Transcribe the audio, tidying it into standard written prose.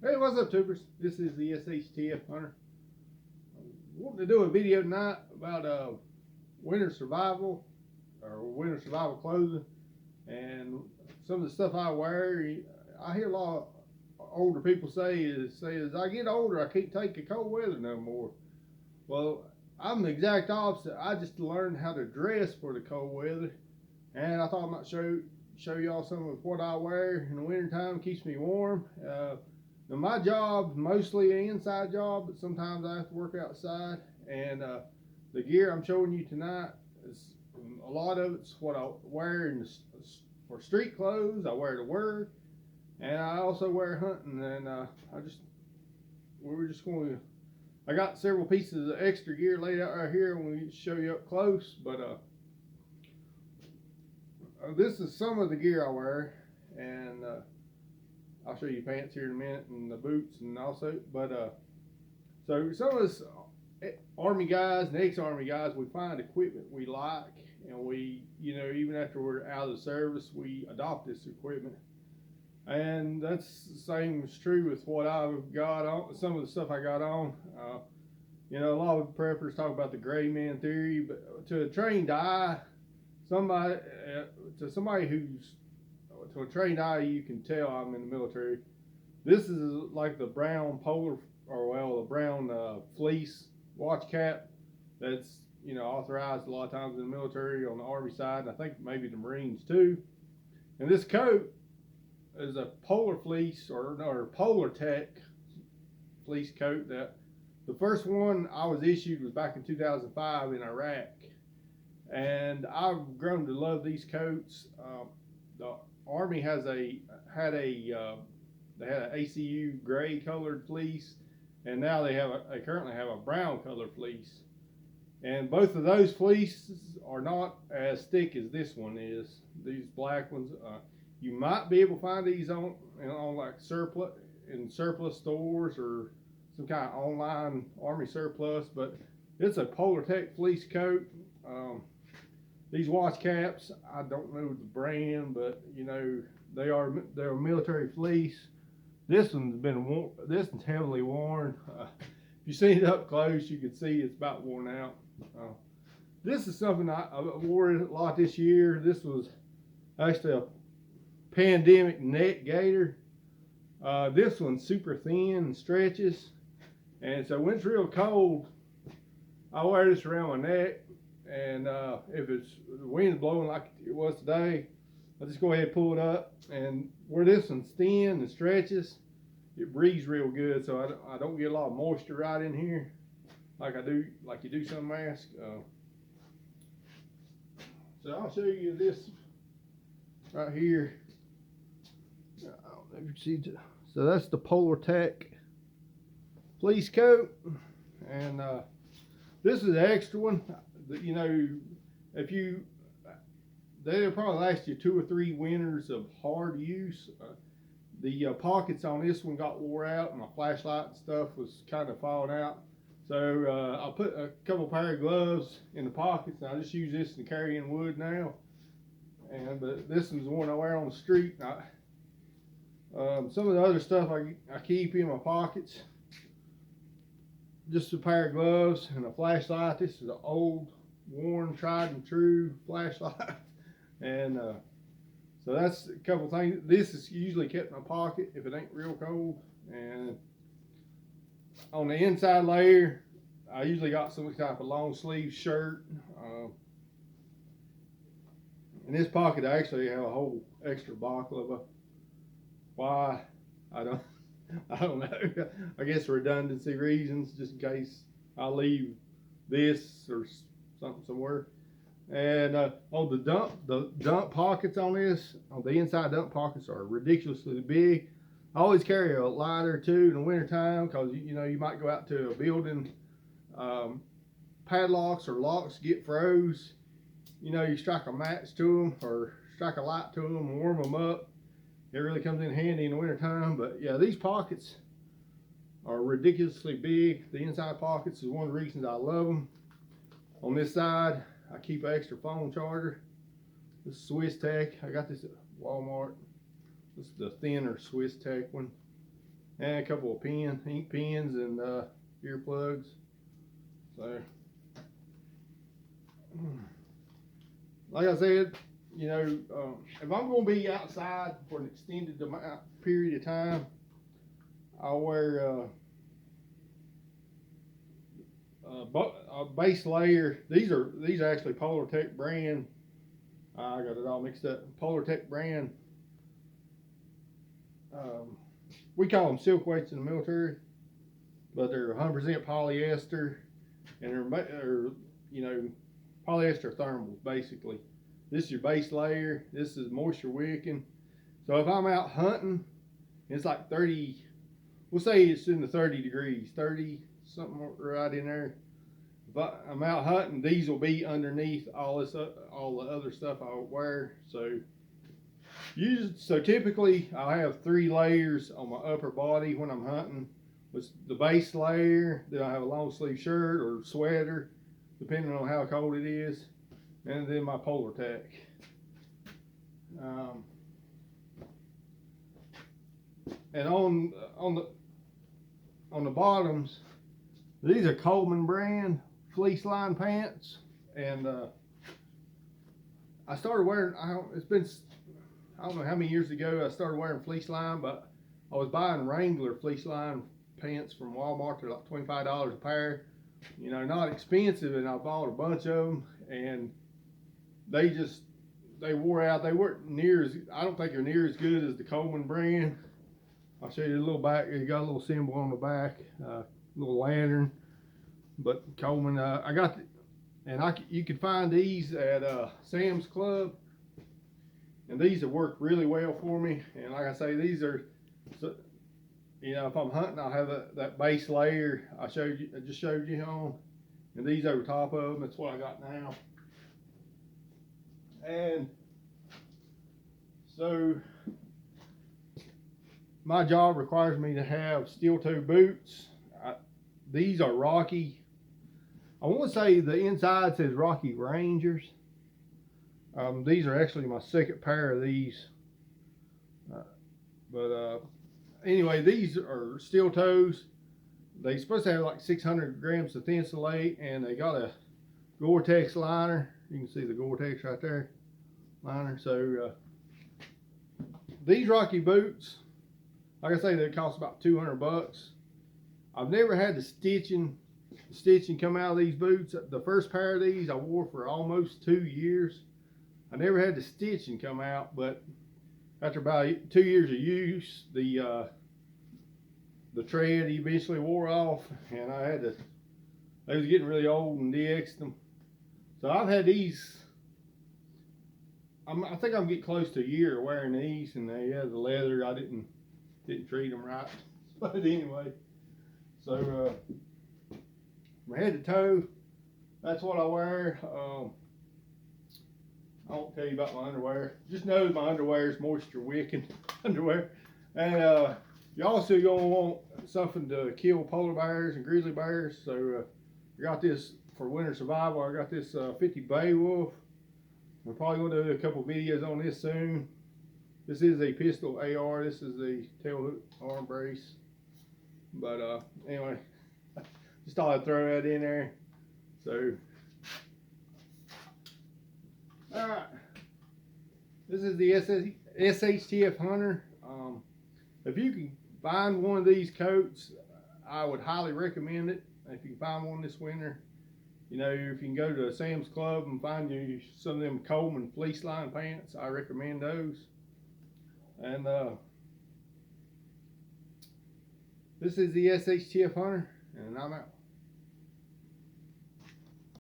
Hey, what's up, tubers? This is the SHTF Hunter. I'm wanting to do a video tonight about winter survival or winter survival clothing and some of the stuff I wear. I hear a lot of older people say as I get older, I can't take the cold weather no more. Well, I'm the exact opposite. I just learned how to dress for the cold weather, and I thought I might show y'all some of what I wear in the wintertime. Keeps me warm. Now my job mostly an inside job, but sometimes I have to work outside. And the gear I'm showing you tonight is a lot of it's what I wear for street clothes. I wear to work, and I also wear hunting. And we were just going to. I got several pieces of extra gear laid out right here, and we show you up close. But this is some of the gear I wear, and I'll show you pants here in a minute and the boots and also, but so some of us Army guys and ex-Army guys, we find equipment we like, and we, even after we're out of the service, we adopt this equipment. And that's the same is true with what I've got on, some of the stuff I got on. A lot of preppers talk about the gray man theory, but to a trained eye, somebody to a trained eye, you can tell I'm in the military. This is like the brown the brown fleece watch cap that's authorized a lot of times in the military on the Army side, and I think maybe the Marines too. And this coat is a polar fleece or Polar Tech fleece coat. That the first one I was issued was back in 2005 in Iraq, and I've grown to love these coats. The Army had an ACU gray colored fleece, and now they currently have a brown colored fleece. And both of those fleeces are not as thick as this one is. These black ones, you might be able to find these on like surplus stores or some kind of online Army surplus, but it's a Polar Tech fleece coat. These watch caps, I don't know the brand, but they're military fleece. This one's heavily worn. If you see it up close, you can see it's about worn out. This is something I wore a lot this year. This was actually a pandemic neck gaiter. This one's super thin and stretches, and so when it's real cold, I wear this around my neck. And if the wind's blowing like it was today, I'll just go ahead and pull it up. And where this one's thin and stretches, it breathes real good, so I don't get a lot of moisture right in here like you do some masks. So I'll show you this right here. I don't know if you see. So that's the Polar Tech fleece coat, and this is the extra one. They'll probably last you 2 or 3 winters of hard use. The pockets on this one got wore out, and my flashlight and stuff was kind of falling out. So I put a couple pair of gloves in the pockets, and I just use this to carry in wood now. But this one's the one I wear on the street. Some of the other stuff I keep in my pockets. Just a pair of gloves and a flashlight. This is an old, worn, tried and true flashlight. And so that's a couple things. This is usually kept in my pocket if it ain't real cold. And on the inside layer, I usually got some type of long sleeve shirt. In this pocket, I actually have a whole extra balaclava. Why? I don't know. I guess redundancy reasons, just in case I leave this or something somewhere. And on the dump pockets on this, on the inside dump pockets are ridiculously big. I always carry a lighter too in the wintertime because you might go out to a building, padlocks or locks get froze. You strike a match to them or strike a light to them and warm them up. It really comes in handy in the wintertime. But yeah, these pockets are ridiculously big. The inside pockets is one of the reasons I love them. On this side, I keep an extra phone charger. This is Swiss Tech. I got this at Walmart. This is the thinner Swiss Tech one. and a couple of ink pens, and earplugs. So, like I said, you know, if I'm going to be outside for an extended period of time, I'll wear a base layer. These are actually Polartec brand. I got it all mixed up. Polartec brand. We call them silk weights in the military, but they're 100% polyester, and they're you know, polyester thermals basically. This is your base layer. This is moisture wicking. So if I'm out hunting, it's like 30. We'll say it's in the 30 degrees, 30 something right in there. But I'm out hunting, these will be underneath all the other stuff I wear. So typically I'll have 3 layers on my upper body when I'm hunting. With the base layer, then I have a long sleeve shirt or sweater, depending on how cold it is, and then my Polartec. And on the bottoms, these are Coleman brand fleece line pants, and I started wearing. I don't know how many years ago I started wearing fleece line, but I was buying Wrangler fleece line pants from Walmart. They're like $25 a pair. You know, not expensive, and I bought a bunch of them, and they wore out. They weren't near as, I don't think they're near as good as the Coleman brand. I'll show you the little back. You got a little symbol on the back, little lantern. But Coleman, I got, you can find these at Sam's Club, and these have worked really well for me. And like I say, these are, you know, if I'm hunting, I'll have that base layer I just showed you on, and these over top of them. That's what I got now. And so my job requires me to have steel toe boots. These are Rocky. I want to say the inside says Rocky Rangers. These are actually my second pair of these. Anyway, these are steel toes. They're supposed to have like 600 grams of Thinsulate, and they got a Gore-Tex liner. You can see the Gore-Tex right there, liner. So these Rocky boots, like I say, they cost about $200. I've never had the stitching come out of these boots. The first pair of these I wore for almost 2 years. I never had the stitching come out, but after about 2 years of use, the tread eventually wore off, and they was getting really old and de-X'd them. So I've had these, I think I'm getting close to a year wearing these, and they had the leather. I didn't treat them right. But anyway, so from head to toe, that's what I wear. I won't tell you about my underwear. Just know my underwear is moisture wicking underwear. And you also gonna want something to kill polar bears and grizzly bears. So I got this for winter survival. I got this 50 Beowulf. We're probably gonna do a couple videos on this soon. This is a pistol AR. This is the tail hook arm brace. But anyway, just thought I'd throw that in there. So, all right. This is the SHTF Hunter. If you can find one of these coats, I would highly recommend it. If you can find one this winter, you know, if you can go to a Sam's Club and find you some of them Coleman fleece line pants, I recommend those. And this is the SHTF Hunter, and I'm out.